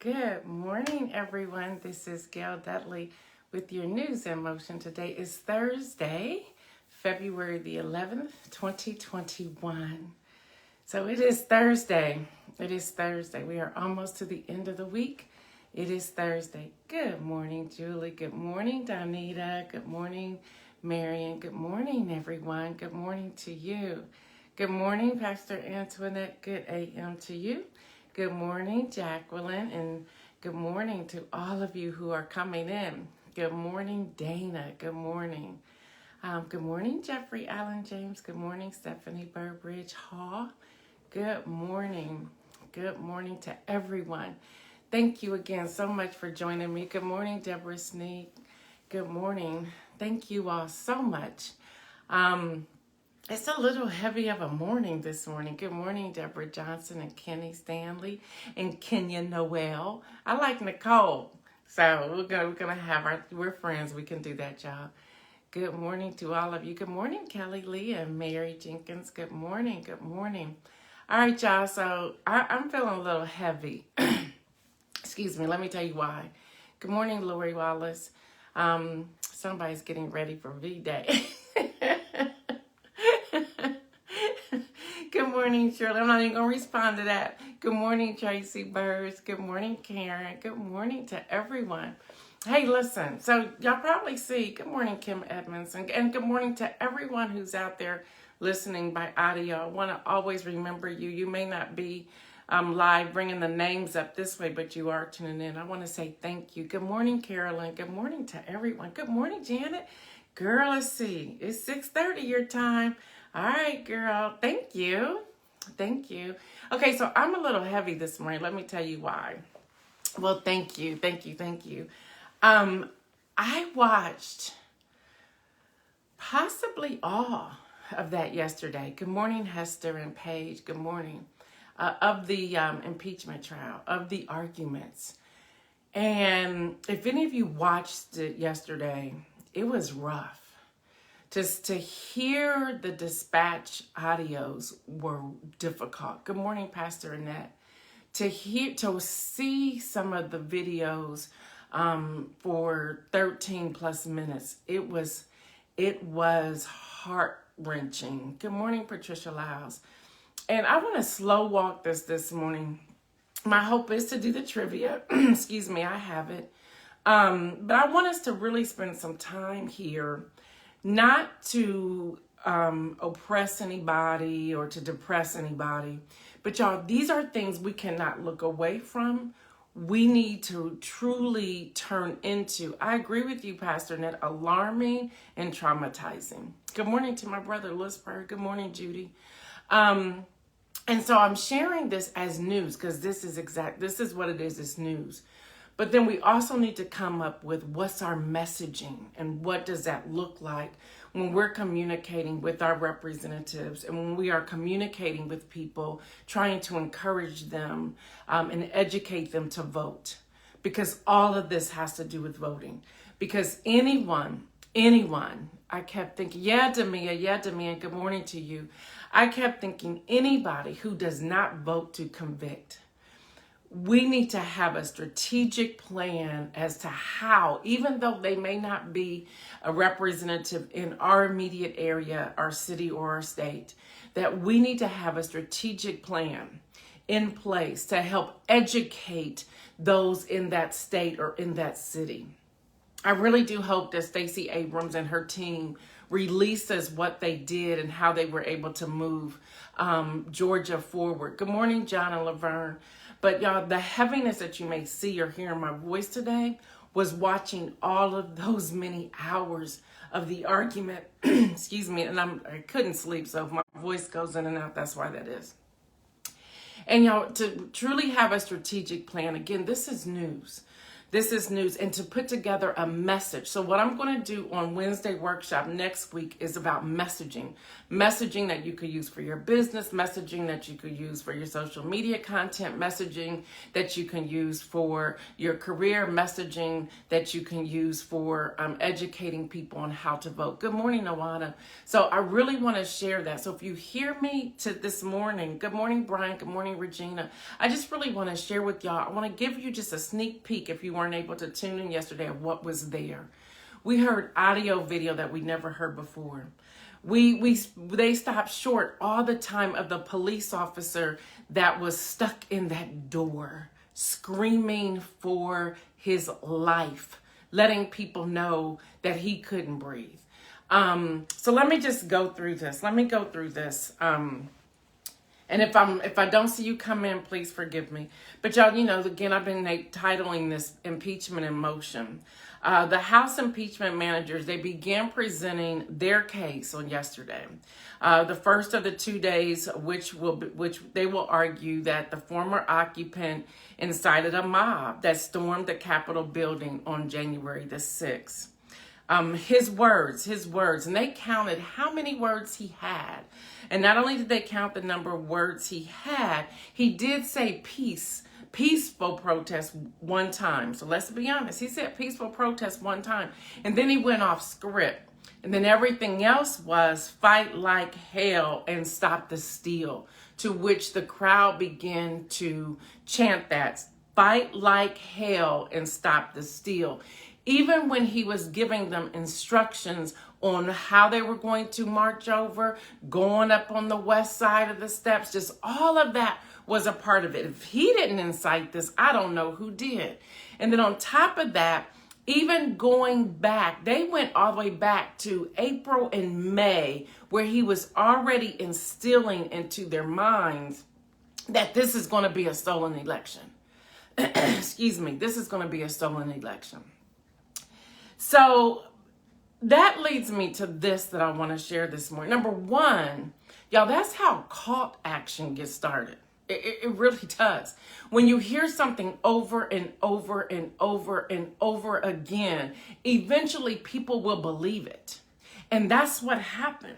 Good morning, everyone. This is Gail Dudley with your news in motion. Today is Thursday, February the 11th, 2021. So it is Thursday. It is Thursday. We are almost to the end of the week. It is Thursday. Good morning, Julie. Good morning, Donita. Good morning, Marion. Good morning, everyone. Good morning to you. Good morning, Pastor Antoinette. Good AM to you. Good morning, Jacqueline, and good morning to all of you who are coming in. Good morning, Dana. Good morning. Good morning, Jeffrey Allen James. Good morning, Stephanie Burbridge Hall. Good morning. Good morning to everyone. Thank you again so much for joining me. Good morning, Deborah Sneak. Good morning. Thank you all so much. It's a little heavy of a morning this morning. Good morning, Deborah Johnson and Kenny Stanley and Kenya Noel. I like Nicole. So we're gonna have we're friends. We can do that job. Good morning to all of you. Good morning, Kelly Lee and Mary Jenkins. Good morning. Good morning. All right, y'all. So I'm feeling a little heavy. Excuse me. Let me tell you why. Good morning, Lori Wallace. Somebody's getting ready for V-Day. Good morning, Shirley. I'm not even going to respond to that. Good morning, Tracy Burrs. Good morning, Karen. Good morning to everyone. Hey, listen. So y'all probably see, good morning, Kim Edmonds. And good morning to everyone who's out there listening by audio. I want to always remember you. You may not be live bringing the names up this way, but you are tuning in. I want to say thank you. Good morning, Carolyn. Good morning to everyone. Good morning, Janet. Girl, let's see. It's 6:30 your time. All right, girl. Thank you. Thank you. Okay, so I'm a little heavy this morning. Let me tell you why. Well, thank you. Thank you. Thank you. I watched possibly all of that yesterday. Good morning, Hester and Paige. Good morning. Of the impeachment trial, of the arguments. And if any of you watched it yesterday, it was rough. Just to hear the dispatch audios were difficult. Good morning, Pastor Annette. To see some of the videos for 13 plus minutes, it was heart-wrenching. Good morning, Patricia Lyles. And I want to slow walk this morning. My hope is to do the trivia. Excuse me, I have it. But I want us to really spend some time here, not to oppress anybody or to depress anybody. But y'all, these are things we cannot look away from. We need to truly turn into, I agree with you, Pastor Ned, alarming and traumatizing. Good morning to my brother, Lisper. Good morning, Judy. And so I'm sharing this as news because this is what it is, it's news. But then we also need to come up with what's our messaging and what does that look like when we're communicating with our representatives and when we are communicating with people, trying to encourage them and educate them to vote. Because all of this has to do with voting. Because anyone, I kept thinking, yeah, Demia, good morning to you. I kept thinking anybody who does not vote to convict, we need to have a strategic plan as to how, even though they may not be a representative in our immediate area, our city or our state, that we need to have a strategic plan in place to help educate those in that state or in that city. I really do hope that Stacey Abrams and her team releases what they did and how they were able to move Georgia forward. Good morning, John and Laverne. But y'all, the heaviness that you may see or hear in my voice today was watching all of those many hours of the argument. Excuse me, and I couldn't sleep, so if my voice goes in and out, that's why that is. And y'all, to truly have a strategic plan, again, this is news. This is news, and to put together a message. So what I'm going to do on Wednesday workshop next week is about messaging. Messaging that you could use for your business, messaging that you could use for your social media content, messaging that you can use for your career, messaging that you can use for educating people on how to vote. Good morning, Nawada. So I really want to share that. So if you hear me this morning, good morning, Brian. Good morning, Regina. I just really want to share with y'all. I want to give you just a sneak peek, if you weren't able to tune in yesterday, of what was there. We heard audio video that we never heard before. They stopped short all the time of the police officer that was stuck in that door, screaming for his life, letting people know that he couldn't breathe. So let me just go through this. And if I don't see you come in, please forgive me. But y'all, again, I've been titling this Impeachment in Motion. The House impeachment managers, they began presenting their case on yesterday. The first of the 2 days, which they will argue that the former occupant incited a mob that stormed the Capitol building on January the 6th. His words, and they counted how many words he had. And not only did they count the number of words he had, he did say peaceful protest one time. So let's be honest. He said peaceful protest one time. And then he went off script. And then everything else was fight like hell and stop the steal, to which the crowd began to chant that. Fight like hell and stop the steal. Even when he was giving them instructions on how they were going to march over, going up on the west side of the steps, just all of that was a part of it. If he didn't incite this, I don't know who did. And then on top of that, even going back, they went all the way back to April and May, where he was already instilling into their minds that this is going to be a stolen election. Excuse me, this is going to be a stolen election. So that leads me to this that I want to share this morning. Number one, y'all, that's how cult action gets started. It really does. When you hear something over and over and over and over again, eventually people will believe it. And that's what happened.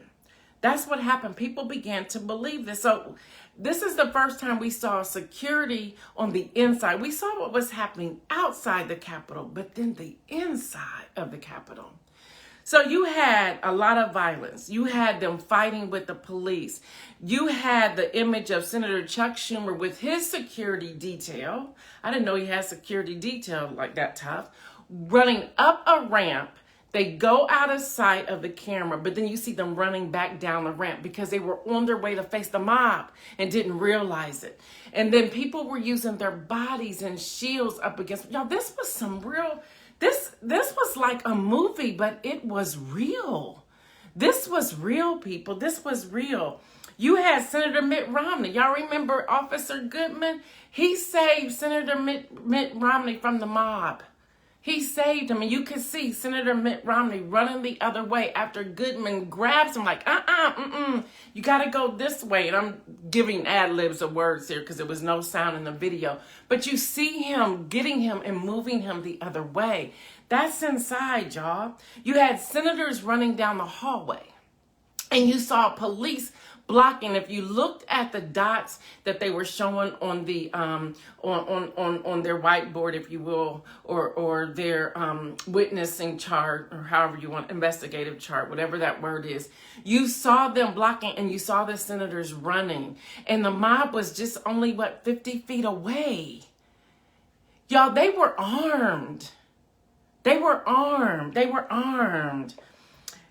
People began to believe this. So this is the first time we saw security on the inside. We saw what was happening outside the Capitol, but then the inside of the Capitol. So you had a lot of violence. You had them fighting with the police. You had the image of Senator Chuck Schumer with his security detail. I didn't know he had security detail like that tough. Running up a ramp. They go out of sight of the camera, but then you see them running back down the ramp because they were on their way to face the mob and didn't realize it. And then people were using their bodies and shields up against. Y'all, this was some real. This was like a movie, but it was real. This was real, people. This was real. You had Senator Mitt Romney. Y'all remember Officer Goodman? He saved Senator Mitt Romney from the mob. He saved him, and you could see Senator Mitt Romney running the other way after Goodman grabs him like, you got to go this way. And I'm giving ad-libs of words here because there was no sound in the video. But you see him getting him and moving him the other way. That's inside, y'all. You had senators running down the hallway, and you saw police blocking. If you looked at the dots that they were showing on the on their whiteboard, if you will, or their witnessing chart, or however you want, investigative chart, whatever that word is, you saw them blocking, and you saw the senators running, and the mob was just only 50 feet away. Y'all, they were armed.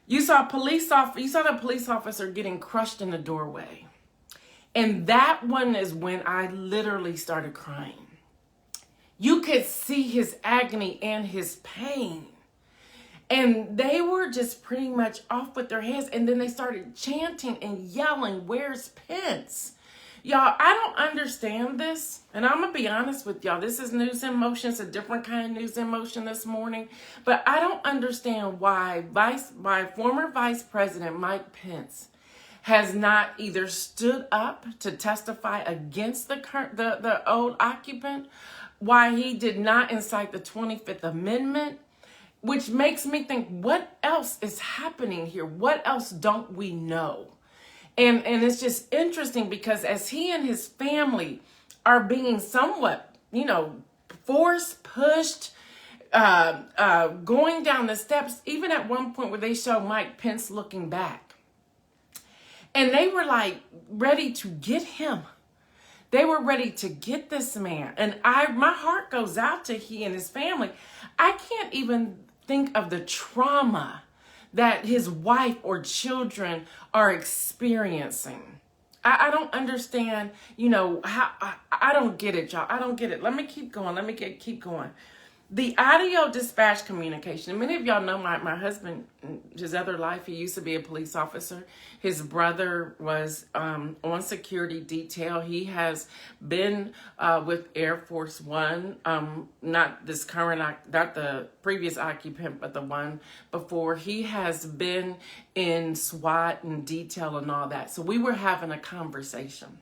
You saw the police officer getting crushed in the doorway. And that one is when I literally started crying. You could see his agony and his pain. And they were just pretty much off with their heads. And then they started chanting and yelling, "Where's Pence?" Y'all, I don't understand this. And I'm going to be honest with y'all. This is news in motion. It's a different kind of news in motion this morning. But I don't understand why former Vice President Mike Pence has not either stood up to testify against the old occupant, why he did not incite the 25th Amendment, which makes me think, what else is happening here? What else don't we know? And it's just interesting because as he and his family are being somewhat, forced, pushed, going down the steps, even at one point where they show Mike Pence looking back. And they were like ready to get him. They were ready to get this man. And my heart goes out to he and his family. I can't even think of the trauma that his wife or children are experiencing. I don't understand, how I don't get it, y'all. I don't get it. Let me keep going. Keep going. The audio dispatch communication. Many of y'all know my husband, his other life, he used to be a police officer. His brother was on security detail. He has been with Air Force One, not the previous occupant, but the one before. He has been in SWAT and detail and all that. So we were having a conversation.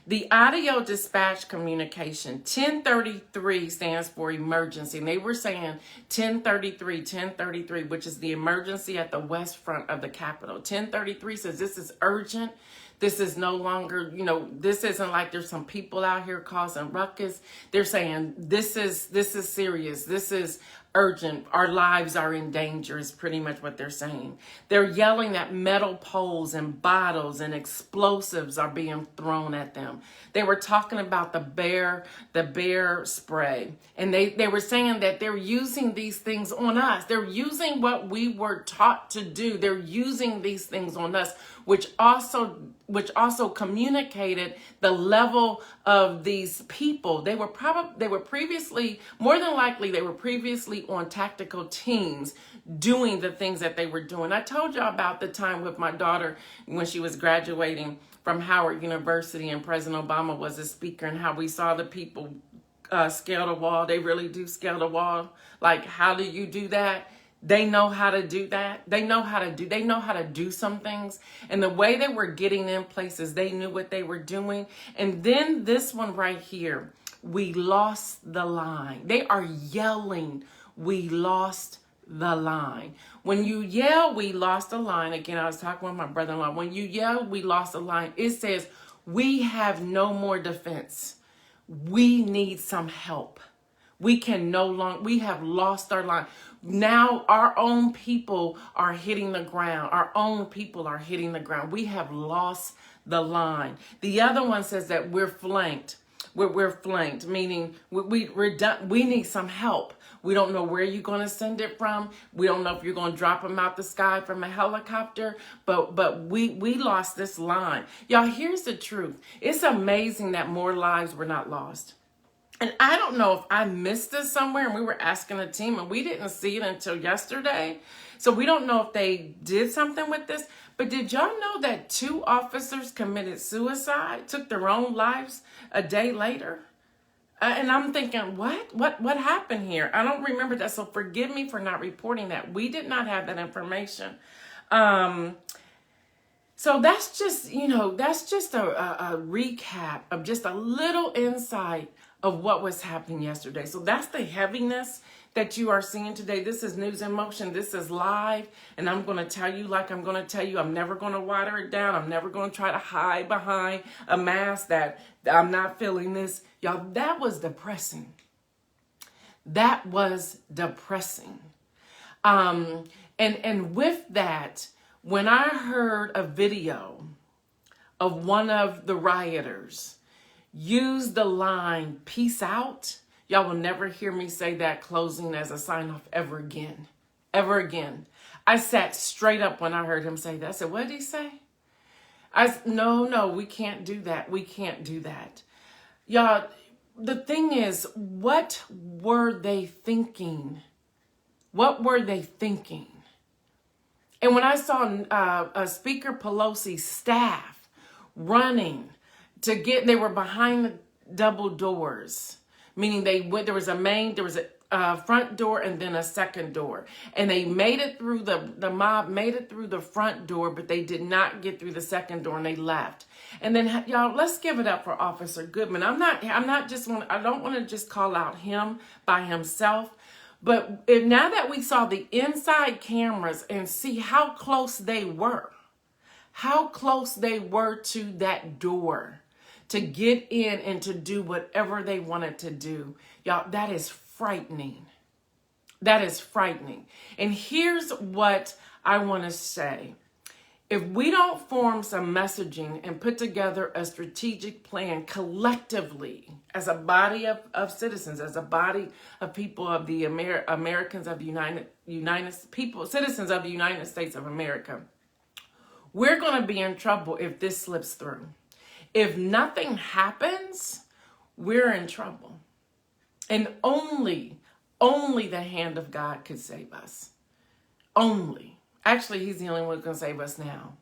The audio dispatch communication, 1033 stands for emergency. And they were saying 1033, which is the emergency at the west front of the Capitol. 1033 says this is urgent. This is no longer, this isn't like there's some people out here causing ruckus. They're saying this is serious. This is urgent. Our lives are in danger is pretty much what they're saying. They're yelling that metal poles and bottles and explosives are being thrown at them. They were talking about the bear spray. And they were saying that they're using these things on us. They're using what we were taught to do. They're using these things on us, which also communicated the level of these people. They were previously, more than likely, they were previously on tactical teams doing the things that they were doing. I told y'all about the time with my daughter when she was graduating from Howard University and President Obama was a speaker, and how we saw the people scale the wall. They really do scale the wall. Like, how do you do that? They know how to do that. They know how to do some things. And the way they were getting in places, they knew what they were doing. And then this one right here, we lost the line. They are yelling, we lost the line. When you yell, we lost the line. Again, I was talking with my brother-in-law. When you yell, we lost the line, it says, we have no more defense. We need some help. We have lost our line. Now our own people are hitting the ground. We have lost the line. The other one says that we're flanked. We're flanked, meaning we're done. We need some help. We don't know where you're going to send it from. We don't know if you're going to drop them out the sky from a helicopter, but we lost this line. Y'all, here's the truth. It's amazing that more lives were not lost. And I don't know if I missed this somewhere, and we were asking the team and we didn't see it until yesterday. So we don't know if they did something with this. But did y'all know that 2 officers committed suicide, took their own lives a day later? And I'm thinking, what happened here? I don't remember that. So forgive me for not reporting that. We did not have that information. So that's just, a recap of just a little insight of what was happening yesterday. So that's the heaviness that you are seeing today. This is News in Motion. This is live. And I'm going to tell you like I'm going to tell you. I'm never going to water it down. I'm never going to try to hide behind a mask that I'm not feeling this. Y'all, that was depressing. And with that, when I heard a video of one of the rioters use the line, peace out, y'all will never hear me say that closing as a sign off ever again. Ever again. I sat straight up when I heard him say that. I said, what did he say? No, we can't do that. We can't do that. Y'all, the thing is, what were they thinking? What were they thinking? And when I saw Speaker Pelosi's staff running they were behind the double doors, meaning there was front door and then a second door. And they made it through the mob made it through the front door, but they did not get through the second door and they left. And then y'all, let's give it up for Officer Goodman. I don't want to just call out him by himself, but now that we saw the inside cameras and see how close they were to that door to get in and to do whatever they wanted to do. Y'all, that is frightening. That is frightening. And here's what I want to say. If we don't form some messaging and put together a strategic plan collectively as a body of citizens, as a body of people of the Americans of the citizens of the United States of America, we're going to be in trouble if this slips through. If nothing happens, we're in trouble. And only the hand of God could save us. Only. Actually, he's the only one who can save us now.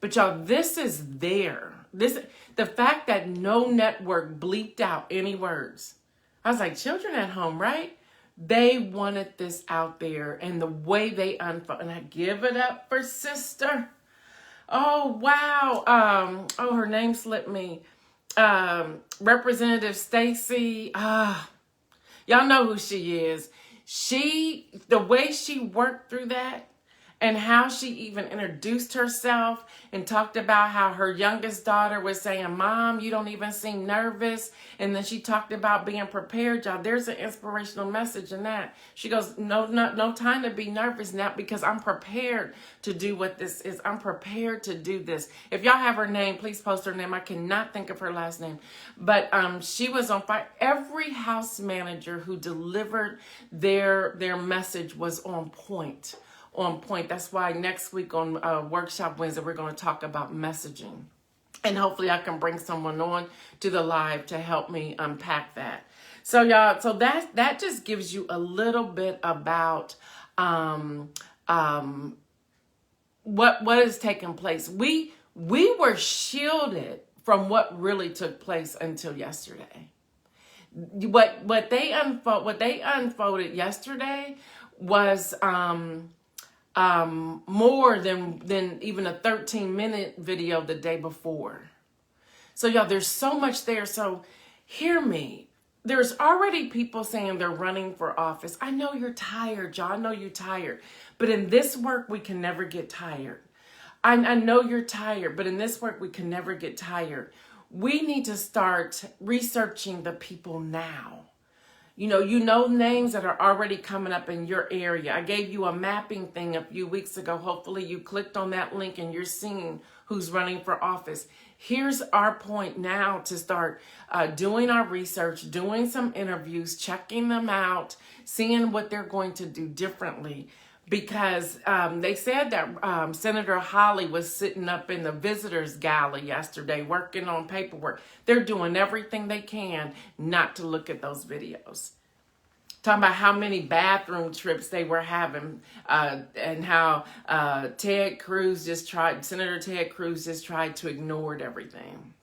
But y'all, this is there. The fact that no network bleeped out any words. I was like, children at home, right? They wanted this out there, and the way they unfold. And I give it up for sister. Oh, wow. Her name slipped me. Representative Stacy. Y'all know who she is. The way she worked through that, and how she even introduced herself and talked about how her youngest daughter was saying, Mom, you don't even seem nervous. And then she talked about being prepared. Y'all, there's an inspirational message in that. She goes, no time to be nervous now, because I'm prepared to do what this is. I'm prepared to do this. If y'all have her name, please post her name. I cannot think of her last name. But she was on fire. Every house manager who delivered their message was on point. That's why next week on Workshop Wednesday, we're going to talk about messaging. And hopefully I can bring someone on to the live to help me unpack that. So y'all, so that just gives you a little bit about what is taking place. We were shielded from what really took place until yesterday. What they unfolded yesterday was more than even a 13-minute video the day before. So y'all, there's so much there. So hear me. There's already people saying they're running for office. I know you're tired, y'all. I know you're tired. But in this work, we can never get tired. I know you're tired, but in this work, we can never get tired. We need to start researching the people now. You know names that are already coming up in your area. I gave you a mapping thing a few weeks ago. Hopefully you clicked on that link and you're seeing who's running for office. Here's our point now to start doing our research, doing some interviews, checking them out, seeing what they're going to do differently. Because they said that Senator Holly was sitting up in the visitors gala yesterday working on paperwork. They're doing everything they can not to look at those videos. Talking about how many bathroom trips they were having and how Senator Ted Cruz just tried to ignore everything.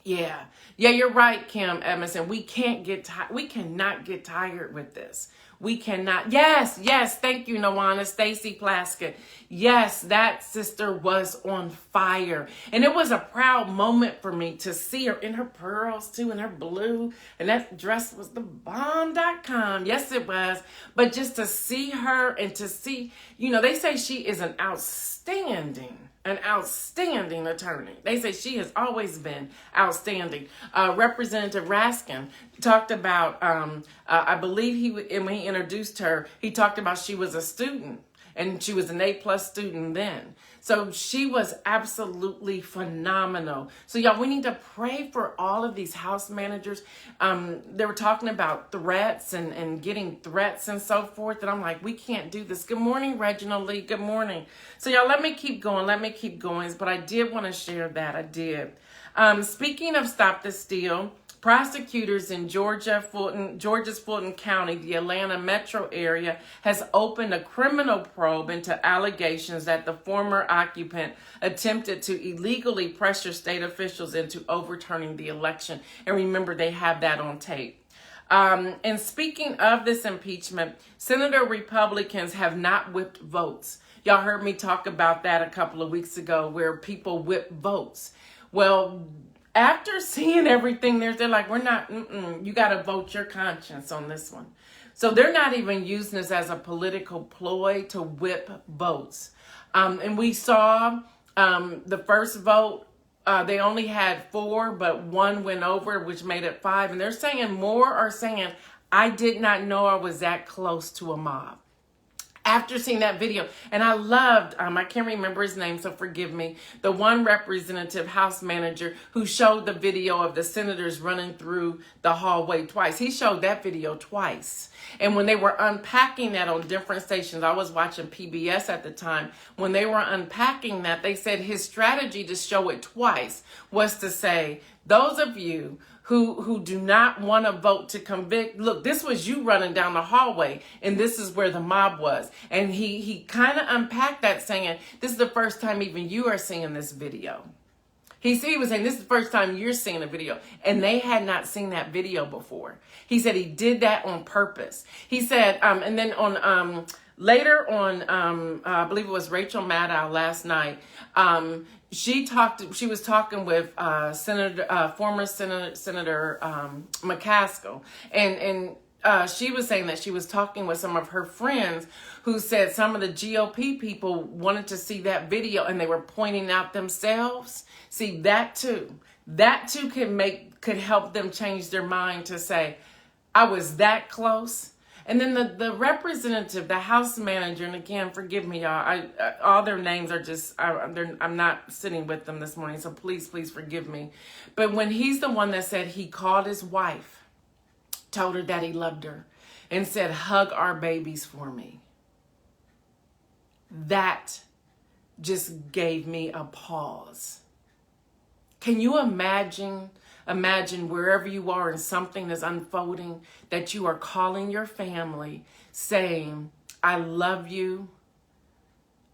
Yeah, you're right, Kim Edmondson. We cannot get tired with this. We cannot. Yes, thank you, Noana, Stacy Plaskett. Yes, that sister was on fire. And it was a proud moment for me to see her in her pearls, too, in her blue. And that dress was the bomb.com. Yes, it was. But just to see her and to see, they say she is an outstanding attorney. They say she has always been outstanding. Representative Raskin talked about, I believe when he introduced her, he talked about she was a student and she was an A+ student then. So she was absolutely phenomenal. So y'all, we need to pray for all of these house managers. They were talking about threats and getting threats and so forth. And I'm like, we can't do this. Good morning, Reginald Lee. Good morning. So y'all, let me keep going. But I did want to share that. I did. Speaking of Stop the Steal, prosecutors in Georgia's Fulton County, the Atlanta metro area, has opened a criminal probe into allegations that the former occupant attempted to illegally pressure state officials into overturning the election. And remember, they have that on tape. And speaking of this impeachment, Senator Republicans have not whipped votes. Y'all heard me talk about that a couple of weeks ago where people whip votes. Well, after seeing everything they're like, we're not, you got to vote your conscience on this one. So they're not even using this as a political ploy to whip votes. And we saw the first vote, they only had 4, but 1 went over, which made it 5. And they're saying more are saying, I did not know I was that close to a mob. After seeing that video, and I loved, I can't remember his name, so forgive me, the one representative house manager who showed the video of the senators running through the hallway twice. He showed that video twice. And when they were unpacking that on different stations, I was watching PBS at the time, when they were unpacking that, they said his strategy to show it twice was to say, those of you who do not want to vote to convict, look, this was you running down the hallway, and this is where the mob was. And he kind of unpacked that saying, this is the first time even you are seeing this video. He was saying, this is the first time you're seeing a video. And they had not seen that video before. He said he did that on purpose. He said, and then on later on, I believe it was Rachel Maddow last night, she was talking with former Senator McCaskill, and she was saying that she was talking with some of her friends who said some of the GOP people wanted to see that video and they were pointing out themselves. See, that too could help them change their mind to say, I was that close. And then the representative, the house manager, and again, forgive me, y'all, all their names are just, I'm not sitting with them this morning, so please forgive me. But when he's the one that said he called his wife, told her that he loved her, and said, hug our babies for me. That just gave me a pause. Can you imagine wherever you are and something is unfolding, that you are calling your family saying, I love you,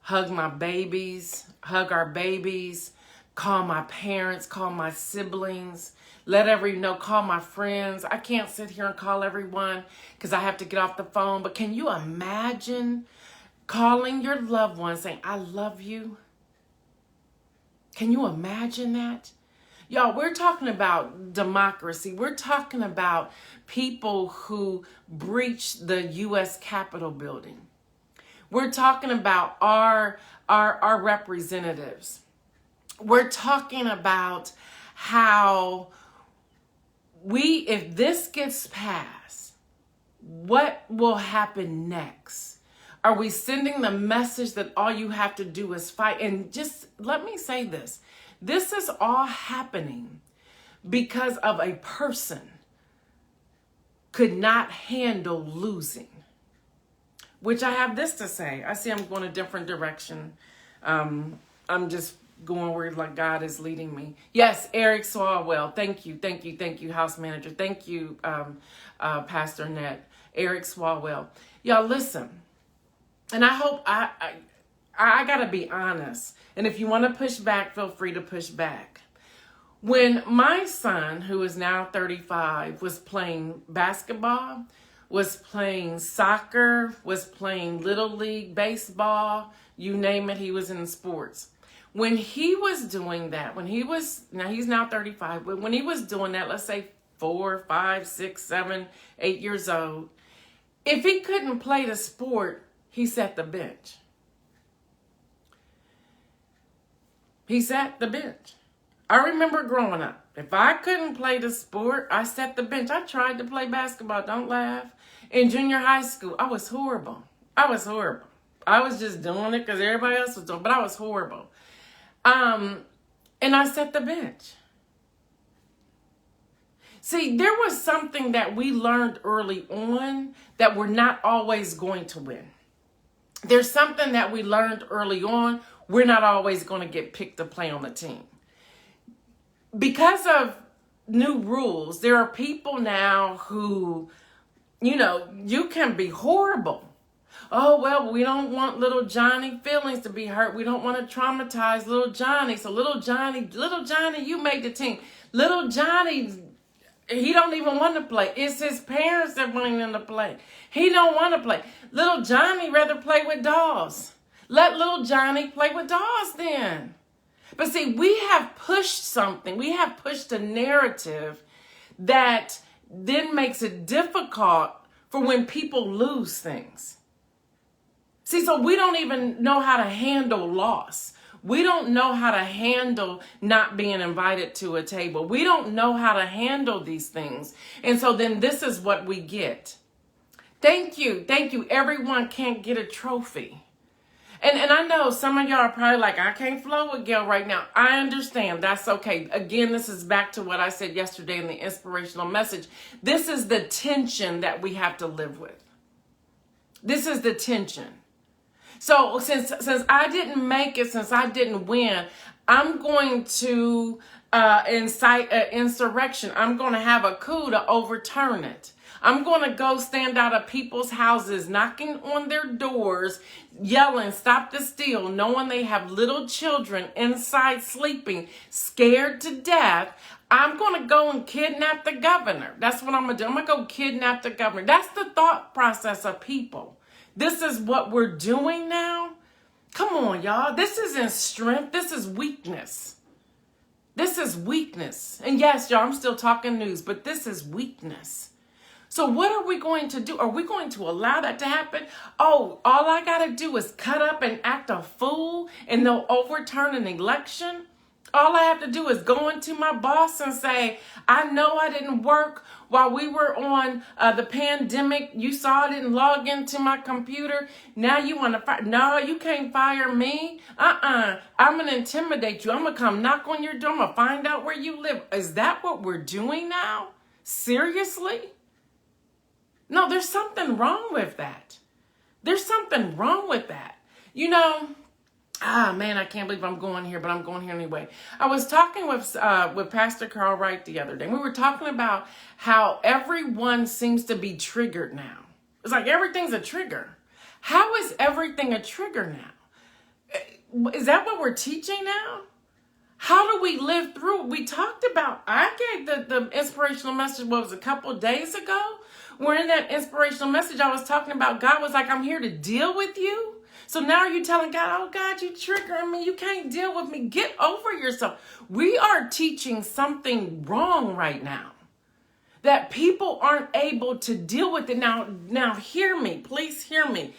hug my babies, hug our babies, call my parents, call my siblings, call my friends. I can't sit here and call everyone because I have to get off the phone. But can you imagine calling your loved one saying, I love you? Can you imagine that? Y'all, we're talking about democracy. We're talking about people who breached the U.S. Capitol building. We're talking about our representatives. We're talking about how if this gets passed, what will happen next? Are we sending the message that all you have to do is fight? And just let me say this. This is all happening because of a person could not handle losing. Which I have this to say. I see I'm going a different direction. I'm just going where like God is leading me. Yes, Eric Swalwell. Thank you, House Manager. Thank you, Pastor Nett. Eric Swalwell. Y'all listen. And I hope I got to be honest. And if you want to push back, feel free to push back. When my son, who is now 35, was playing basketball, was playing soccer, was playing little league baseball, you name it, he was in sports. When he was doing that, now he's now 35, but when he was doing that, let's say 4, 5, 6, 7, 8 years old, if he couldn't play the sport, he sat the bench. He sat the bench. I remember growing up. If I couldn't play the sport, I sat the bench. I tried to play basketball. Don't laugh. In junior high school, I was horrible. I was just doing it because everybody else was doing it, but I was horrible. And I sat the bench. See, there was something that we learned early on that we're not always going to win. There's something that we learned early on. We're not always going to get picked to play on the team. Because of new rules, there are people now who, you can be horrible. Oh, well, we don't want little Johnny feelings to be hurt. We don't want to traumatize little Johnny. So little Johnny, you made the team. Little Johnny, He don't even want to play. It's his parents that want him to play. He don't want to play. Little Johnny rather play with dolls. Let little Johnny play with dolls then. But see, we have pushed something. We have pushed a narrative that then makes it difficult for when people lose things. See, so we don't even know how to handle loss. We don't know how to handle not being invited to a table. We don't know how to handle these things. And so then this is what we get. Thank you. Thank you. Everyone can't get a trophy. And I know some of y'all are probably like, I can't flow with Gail right now. I understand. That's okay. Again, this is back to what I said yesterday in the inspirational message. This is the tension that we have to live with. This is the tension. So since I didn't make it, since I didn't win, I'm going to incite an insurrection. I'm going to have a coup to overturn it. I'm going to go stand out of people's houses, knocking on their doors, yelling, stop the steal, knowing they have little children inside sleeping, scared to death. I'm going to go and kidnap the governor. That's what I'm going to do. I'm going to go kidnap the governor. That's the thought process of people. This is what we're doing now. Come on, y'all. This isn't strength. This is weakness. This is weakness. And yes, y'all, I'm still talking news, but this is weakness. So what are we going to do? Are we going to allow that to happen? Oh, all I got to do is cut up and act a fool and they'll overturn an election? All I have to do is go into my boss and say, I know I didn't work while we were on the pandemic. You saw I didn't log into my computer. Now you want to fire? No, you can't fire me. I'm going to intimidate you. I'm going to come knock on your door. I'm going to find out where you live. Is that what we're doing now? Seriously? No, there's something wrong with that. There's something wrong with that. You know, man, I can't believe I'm going here, but I'm going here anyway. I was talking with Pastor Carl Wright the other day. We were talking about how everyone seems to be triggered now. It's like everything's a trigger. How is everything a trigger now? Is that what we're teaching now? How do we live through? We talked about, I gave the inspirational message, what was it, a couple of days ago? Where in that inspirational message, I was talking about God was like, I'm here to deal with you. So now you're telling God, oh God, you triggering me. You can't deal with me. Get over yourself. We are teaching something wrong right now. That people aren't able to deal with it. Now hear me. Please hear me.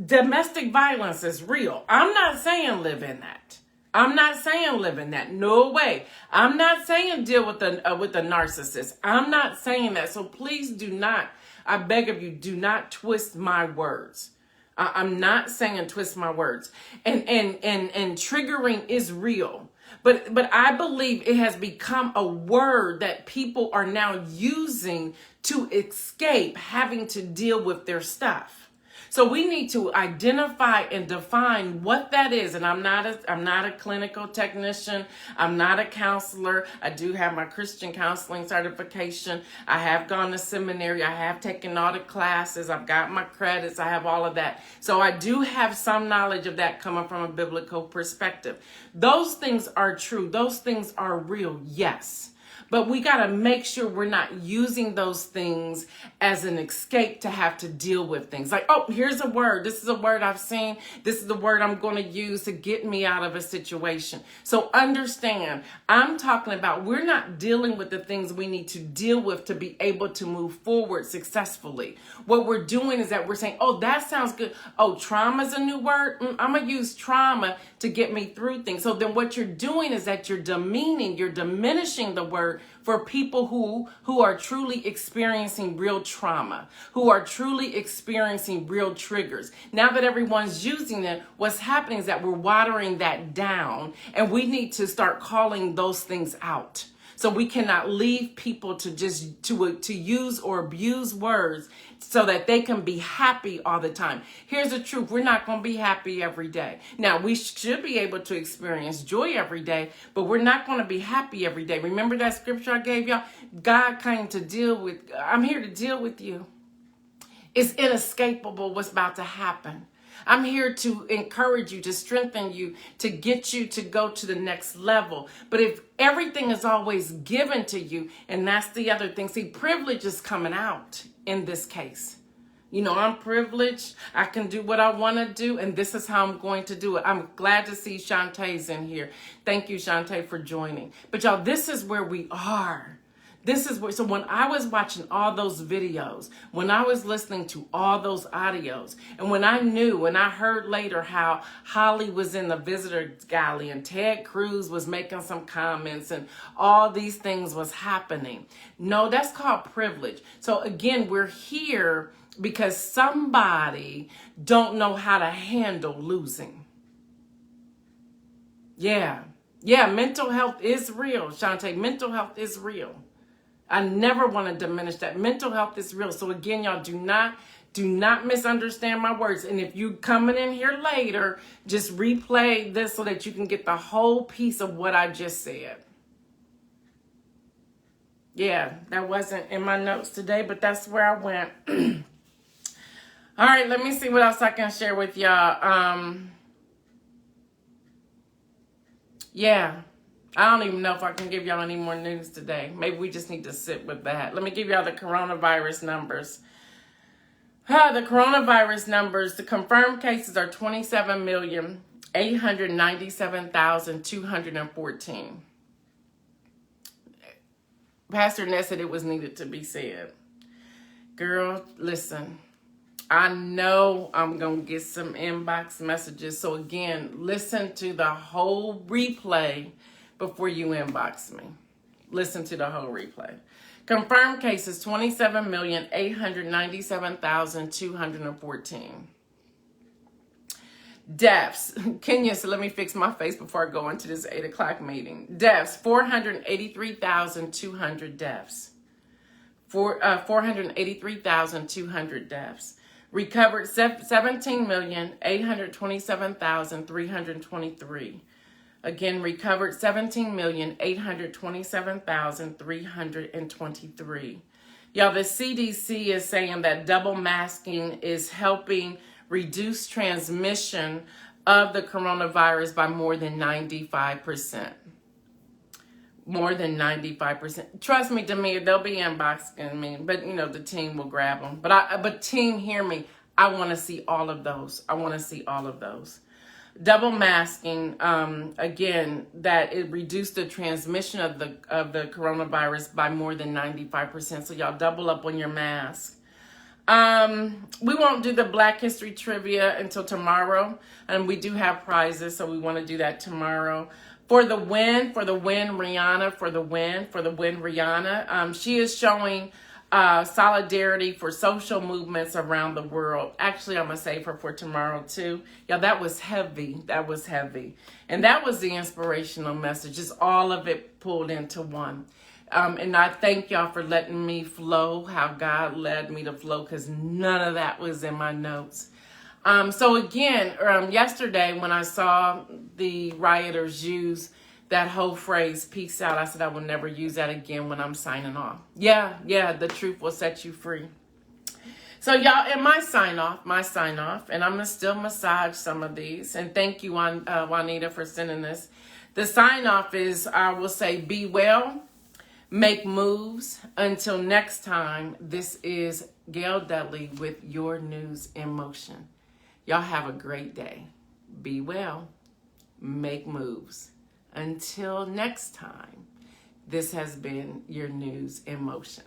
Domestic violence is real. I'm not saying live in that. I'm not saying live in that. No way. I'm not saying deal with the narcissist. I'm not saying that. So please do not, I beg of you, do not twist my words. I'm not saying twist my words. And triggering is real. But I believe it has become a word that people are now using to escape having to deal with their stuff. So we need to identify and define what that is. And I'm not a clinical technician. I'm not a counselor. I do have my Christian counseling certification. I have gone to seminary. I have taken all the classes. I've got my credits. I have all of that. So I do have some knowledge of that coming from a biblical perspective. Those things are true. Those things are real. Yes. But we got to make sure we're not using those things as an escape to have to deal with things. Like, oh, here's a word. This is a word I've seen. This is the word I'm going to use to get me out of a situation. So understand, I'm talking about we're not dealing with the things we need to deal with to be able to move forward successfully. What we're doing is that we're saying, oh, that sounds good. Oh, trauma is a new word. I'm going to use trauma to get me through things. So then what you're doing is that you're diminishing the word for people who are truly experiencing real trauma, who are truly experiencing real triggers. Now that everyone's using it, what's happening is that we're watering that down, and we need to start calling those things out. So we cannot leave people to just to use or abuse words so that they can be happy all the time. Here's the truth. We're not going to be happy every day. Now, we should be able to experience joy every day, but we're not going to be happy every day. Remember that scripture I gave y'all? God came to deal with, I'm here to deal with you. It's inescapable what's about to happen. I'm here to encourage you, to strengthen you, to get you to go to the next level. But if everything is always given to you, and that's the other thing, see, privilege is coming out in this case. You know, I'm privileged. I can do what I want to do, and this is how I'm going to do it. I'm glad to see Shantae's in here. Thank you, Shantae, for joining. But y'all, this is where we are. This is where, so when I was watching all those videos, when I was listening to all those audios, and when I knew, and I heard later how Holly was in the visitor galley and Ted Cruz was making some comments and all these things was happening. No, that's called privilege. So again, we're here because somebody don't know how to handle losing. Yeah, mental health is real, Shantae. Mental health is real. I never want to diminish that. Mental health is real. So again, y'all, do not misunderstand my words. And if you coming in here later, just replay this so that you can get the whole piece of what I just said. Yeah, that wasn't in my notes today, but that's where I went. All right, let me see what else I can share with y'all. Yeah. I don't even know if I can give y'all any more news today. Maybe we just need to sit with that. Let me give y'all the coronavirus numbers. The coronavirus numbers, the confirmed cases are 27,897,214. Pastor Ness said it was needed to be said. Girl, listen. I know I'm going to get some inbox messages. So again, listen to the whole replay before you inbox me. Listen to the whole replay. Confirmed cases, 27,897,214. Deaths. Kenya said, let me fix my face before I go into this 8 o'clock meeting. Deaths, 483,200 deaths. 483,200 deaths. Recovered, 17,827,323. Again, recovered 17,827,323. Y'all, the CDC is saying that double masking is helping reduce transmission of the coronavirus by more than 95%. More than 95%. Trust me, Demir, they'll be inboxing me, but you know, the team will grab them. But team, hear me. I want to see all of those. I want to see all of those. Double masking, again, that it reduced the transmission of the coronavirus by more than 95%. So y'all double up on your mask. We won't do the Black History trivia until tomorrow, and we do have prizes, so we want to do that tomorrow. For the win, Rihanna. She is showing solidarity for social movements around the world. Actually, I'm going to save her for tomorrow too. Yeah, that was heavy. And that was the inspirational message. Just all of it pulled into one. And I thank y'all for letting me flow how God led me to flow, because none of that was in my notes. So again, yesterday when I saw the rioters use that whole phrase, peace out, I said I will never use that again when I'm signing off. Yeah, the truth will set you free. So y'all, in my sign off, and I'm going to still massage some of these. And thank you, Juanita, for sending this. The sign off is, I will say, be well, make moves. Until next time, this is Gail Dudley with Your News in Motion. Y'all have a great day. Be well, make moves. Until next time, this has been Your News in Motion.